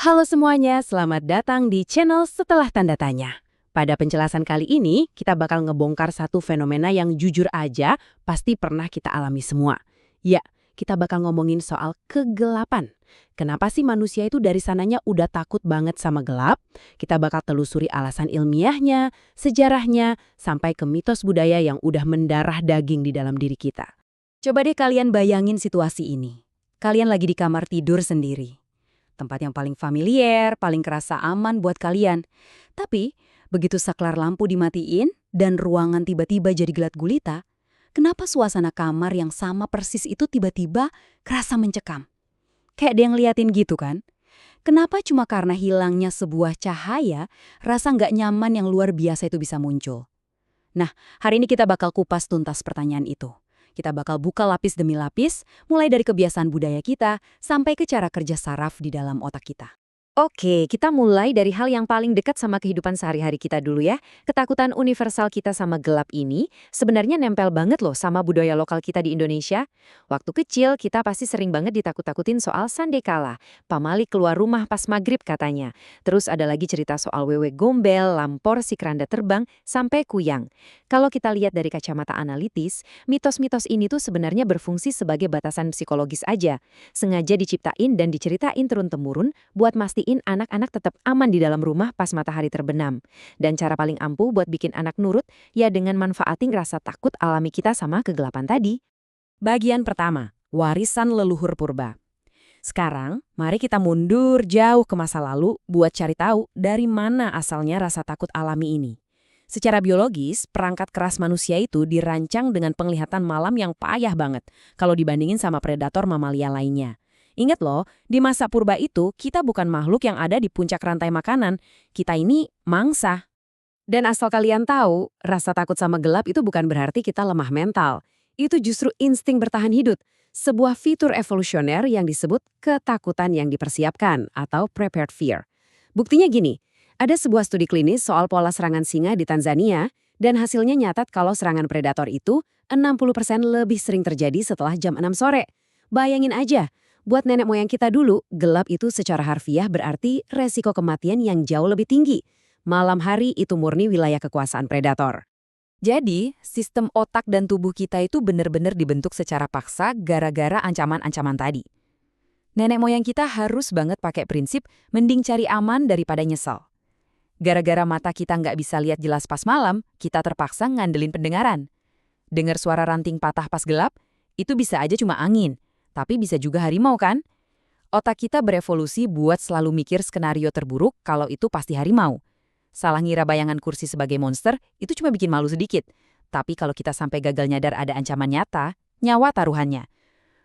Halo semuanya, selamat datang di channel Setelah Tanda Tanya. Pada penjelasan kali ini, kita bakal ngebongkar satu fenomena yang jujur aja pasti pernah kita alami semua. Ya, kita bakal ngomongin soal kegelapan. Kenapa sih manusia itu dari sananya udah takut banget sama gelap? Kita bakal telusuri alasan ilmiahnya, sejarahnya, sampai ke mitos budaya yang udah mendarah daging di dalam diri kita. Coba deh kalian bayangin situasi ini. Kalian lagi di kamar tidur sendiri. Tempat yang paling familiar, paling kerasa aman buat kalian. Tapi, begitu saklar lampu dimatiin dan ruangan tiba-tiba jadi gelap gulita, kenapa suasana kamar yang sama persis itu tiba-tiba kerasa mencekam? Kayak ada yang ngeliatin gitu kan? Kenapa cuma karena hilangnya sebuah cahaya, rasa nggak nyaman yang luar biasa itu bisa muncul? Nah, hari ini kita bakal kupas tuntas pertanyaan itu. Kita bakal buka lapis demi lapis, mulai dari kebiasaan budaya kita sampai ke cara kerja saraf di dalam otak kita. Oke, kita mulai dari hal yang paling dekat sama kehidupan sehari-hari kita dulu ya. Ketakutan universal kita sama gelap ini sebenarnya nempel banget loh sama budaya lokal kita di Indonesia. Waktu kecil kita pasti sering banget ditakut-takutin soal sandekala, pamali keluar rumah pas maghrib katanya. Terus ada lagi cerita soal wewe gombel, lampor si keranda terbang, sampai kuyang. Kalau kita lihat dari kacamata analitis, mitos-mitos ini tuh sebenarnya berfungsi sebagai batasan psikologis aja. Sengaja diciptain dan diceritain turun-temurun buat mastiin anak-anak tetap aman di dalam rumah pas matahari terbenam. Dan cara paling ampuh buat bikin anak nurut ya dengan manfaatin rasa takut alami kita sama kegelapan tadi. Bagian pertama, warisan leluhur purba. Sekarang, mari kita mundur jauh ke masa lalu buat cari tahu dari mana asalnya rasa takut alami ini. Secara biologis, perangkat keras manusia itu dirancang dengan penglihatan malam yang payah banget kalau dibandingin sama predator mamalia lainnya. Ingat loh, di masa purba itu kita bukan makhluk yang ada di puncak rantai makanan, kita ini mangsa. Dan asal kalian tahu, rasa takut sama gelap itu bukan berarti kita lemah mental. Itu justru insting bertahan hidup, sebuah fitur evolusioner yang disebut ketakutan yang dipersiapkan atau prepared fear. Buktinya gini, ada sebuah studi klinis soal pola serangan singa di Tanzania, dan hasilnya nyatat kalau serangan predator itu 60% lebih sering terjadi setelah jam 6 sore. Bayangin aja, buat nenek moyang kita dulu, gelap itu secara harfiah berarti resiko kematian yang jauh lebih tinggi. Malam hari itu murni wilayah kekuasaan predator. Jadi, sistem otak dan tubuh kita itu benar-benar dibentuk secara paksa gara-gara ancaman-ancaman tadi. Nenek moyang kita harus banget pakai prinsip mending cari aman daripada nyesal. Gara-gara mata kita nggak bisa lihat jelas pas malam, kita terpaksa ngandelin pendengaran. Dengar suara ranting patah pas gelap, itu bisa aja cuma angin, tapi bisa juga harimau kan? Otak kita berevolusi buat selalu mikir skenario terburuk kalau itu pasti harimau. Salah ngira bayangan kursi sebagai monster, itu cuma bikin malu sedikit. Tapi kalau kita sampai gagal nyadar ada ancaman nyata, nyawa taruhannya.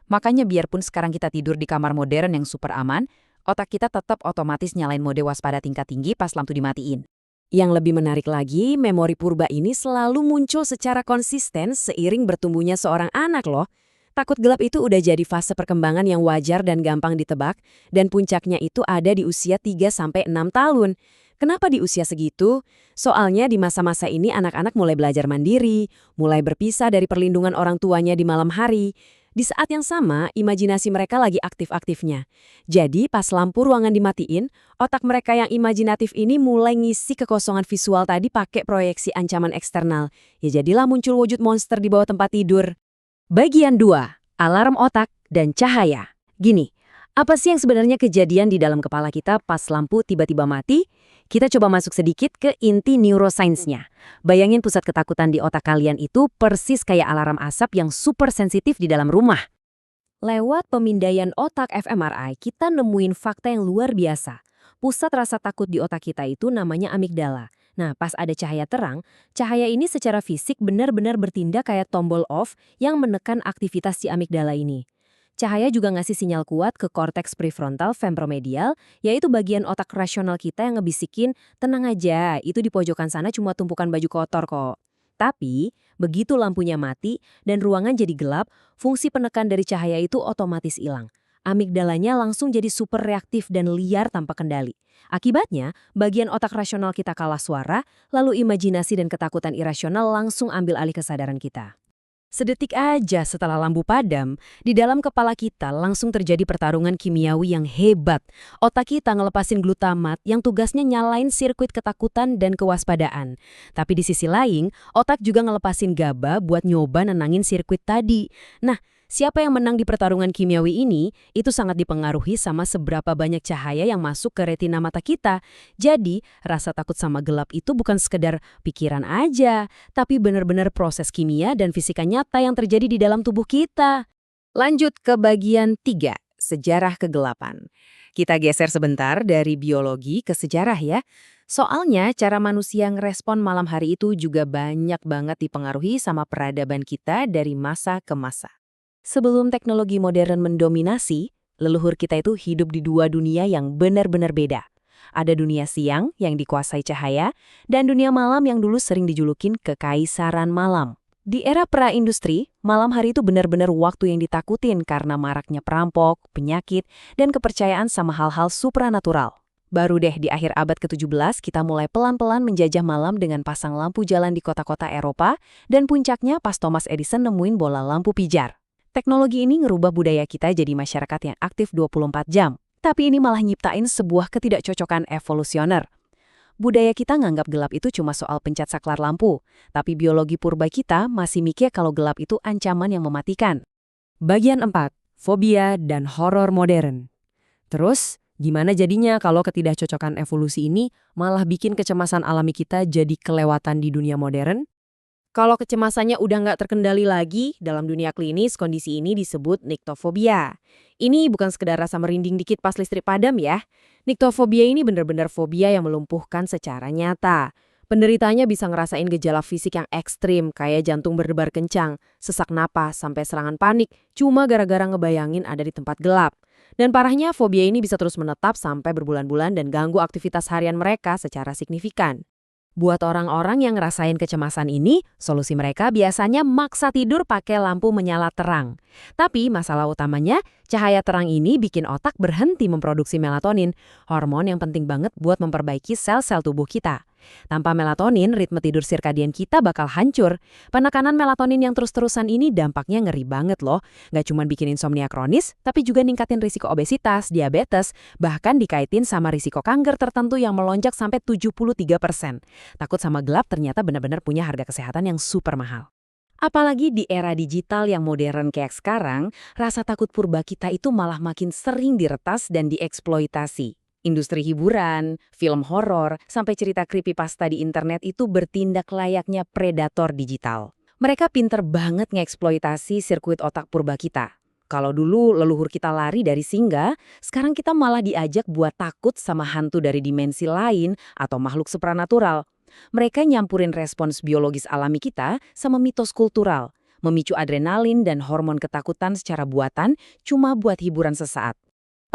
Makanya biarpun sekarang kita tidur di kamar modern yang super aman, otak kita tetap otomatis nyalain mode waspada tingkat tinggi pas lampu dimatiin. Yang lebih menarik lagi, memori purba ini selalu muncul secara konsisten seiring bertumbuhnya seorang anak loh. Takut gelap itu udah jadi fase perkembangan yang wajar dan gampang ditebak, dan puncaknya itu ada di usia 3-6 tahun. Kenapa di usia segitu? Soalnya di masa-masa ini anak-anak mulai belajar mandiri, mulai berpisah dari perlindungan orang tuanya di malam hari. Di saat yang sama, imajinasi mereka lagi aktif-aktifnya. Jadi, pas lampu ruangan dimatiin, otak mereka yang imajinatif ini mulai ngisi kekosongan visual tadi pakai proyeksi ancaman eksternal. Ya jadilah muncul wujud monster di bawah tempat tidur. Bagian 2, alarm otak dan cahaya. Gini, apa sih yang sebenarnya kejadian di dalam kepala kita pas lampu tiba-tiba mati? Kita coba masuk sedikit ke inti neuroscience-nya. Bayangin pusat ketakutan di otak kalian itu persis kayak alarm asap yang super sensitif di dalam rumah. Lewat pemindaian otak fMRI, kita nemuin fakta yang luar biasa. Pusat rasa takut di otak kita itu namanya amigdala. Nah, pas ada cahaya terang, cahaya ini secara fisik benar-benar bertindak kayak tombol off yang menekan aktivitas si amigdala ini. Cahaya juga ngasih sinyal kuat ke korteks prefrontal ventromedial, yaitu bagian otak rasional kita yang ngebisikin, tenang aja, itu di pojokan sana cuma tumpukan baju kotor kok. Tapi, begitu lampunya mati dan ruangan jadi gelap, fungsi penekan dari cahaya itu otomatis hilang. Amigdalanya langsung jadi super reaktif dan liar tanpa kendali. Akibatnya, bagian otak rasional kita kalah suara, lalu imajinasi dan ketakutan irasional langsung ambil alih kesadaran kita. Sedetik aja setelah lampu padam, di dalam kepala kita langsung terjadi pertarungan kimiawi yang hebat. Otak kita ngelepasin glutamat yang tugasnya nyalain sirkuit ketakutan dan kewaspadaan. Tapi di sisi lain, otak juga ngelepasin GABA buat nyoba nenangin sirkuit tadi. Nah, siapa yang menang di pertarungan kimiawi ini, itu sangat dipengaruhi sama seberapa banyak cahaya yang masuk ke retina mata kita. Jadi, rasa takut sama gelap itu bukan sekedar pikiran aja, tapi benar-benar proses kimia dan fisika nyata yang terjadi di dalam tubuh kita. Lanjut ke bagian 3, sejarah kegelapan. Kita geser sebentar dari biologi ke sejarah ya. Soalnya cara manusia ngerespon malam hari itu juga banyak banget dipengaruhi sama peradaban kita dari masa ke masa. Sebelum teknologi modern mendominasi, leluhur kita itu hidup di dua dunia yang benar-benar beda. Ada dunia siang yang dikuasai cahaya, dan dunia malam yang dulu sering dijulukin kekaisaran malam. Di era pra-industri, malam hari itu benar-benar waktu yang ditakutin karena maraknya perampok, penyakit, dan kepercayaan sama hal-hal supranatural. Baru deh di akhir abad ke-17 kita mulai pelan-pelan menjajah malam dengan pasang lampu jalan di kota-kota Eropa, dan puncaknya pas Thomas Edison nemuin bola lampu pijar. Teknologi ini ngerubah budaya kita jadi masyarakat yang aktif 24 jam. Tapi ini malah nyiptain sebuah ketidakcocokan evolusioner. Budaya kita nganggap gelap itu cuma soal pencet saklar lampu, tapi biologi purba kita masih mikir kalau gelap itu ancaman yang mematikan. Bagian 4, fobia dan horor modern. Terus, gimana jadinya kalau ketidakcocokan evolusi ini malah bikin kecemasan alami kita jadi kelewatan di dunia modern? Kalau kecemasannya udah nggak terkendali lagi, dalam dunia klinis kondisi ini disebut nyctophobia. Ini bukan sekedar rasa merinding dikit pas listrik padam ya. Nyctophobia ini benar-benar fobia yang melumpuhkan secara nyata. Penderitanya bisa ngerasain gejala fisik yang ekstrim, kayak jantung berdebar kencang, sesak napas, sampai serangan panik, cuma gara-gara ngebayangin ada di tempat gelap. Dan parahnya, fobia ini bisa terus menetap sampai berbulan-bulan dan ganggu aktivitas harian mereka secara signifikan. Buat orang-orang yang ngerasain kecemasan ini, solusi mereka biasanya maksa tidur pakai lampu menyala terang. Tapi masalah utamanya, cahaya terang ini bikin otak berhenti memproduksi melatonin, hormon yang penting banget buat memperbaiki sel-sel tubuh kita. Tanpa melatonin, ritme tidur sirkadian kita bakal hancur. Penekanan melatonin yang terus-terusan ini dampaknya ngeri banget loh. Nggak cuma bikin insomnia kronis, tapi juga ningkatin risiko obesitas, diabetes, bahkan dikaitin sama risiko kanker tertentu yang melonjak sampai 73%. Takut sama gelap ternyata benar-benar punya harga kesehatan yang super mahal. Apalagi di era digital yang modern kayak sekarang, rasa takut purba kita itu malah makin sering diretas dan dieksploitasi. Industri hiburan, film horor, sampai cerita creepypasta di internet itu bertindak layaknya predator digital. Mereka pinter banget ngeksploitasi sirkuit otak purba kita. Kalau dulu leluhur kita lari dari singa, sekarang kita malah diajak buat takut sama hantu dari dimensi lain atau makhluk supranatural. Mereka nyampurin respons biologis alami kita sama mitos kultural, memicu adrenalin dan hormon ketakutan secara buatan cuma buat hiburan sesaat.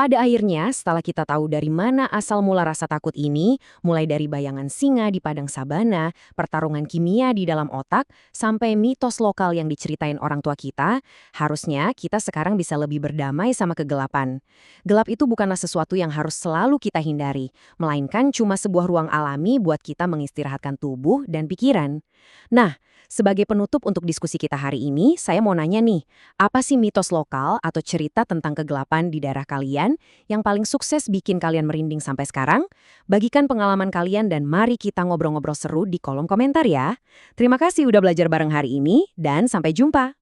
Pada akhirnya, setelah kita tahu dari mana asal mula rasa takut ini, mulai dari bayangan singa di padang sabana, pertarungan kimia di dalam otak, sampai mitos lokal yang diceritain orang tua kita, harusnya kita sekarang bisa lebih berdamai sama kegelapan. Gelap itu bukanlah sesuatu yang harus selalu kita hindari, melainkan cuma sebuah ruang alami buat kita mengistirahatkan tubuh dan pikiran. Nah, sebagai penutup untuk diskusi kita hari ini, saya mau nanya nih, apa sih mitos lokal atau cerita tentang kegelapan di daerah kalian yang paling sukses bikin kalian merinding sampai sekarang? Bagikan pengalaman kalian dan mari kita ngobrol-ngobrol seru di kolom komentar ya. Terima kasih udah belajar bareng hari ini dan sampai jumpa.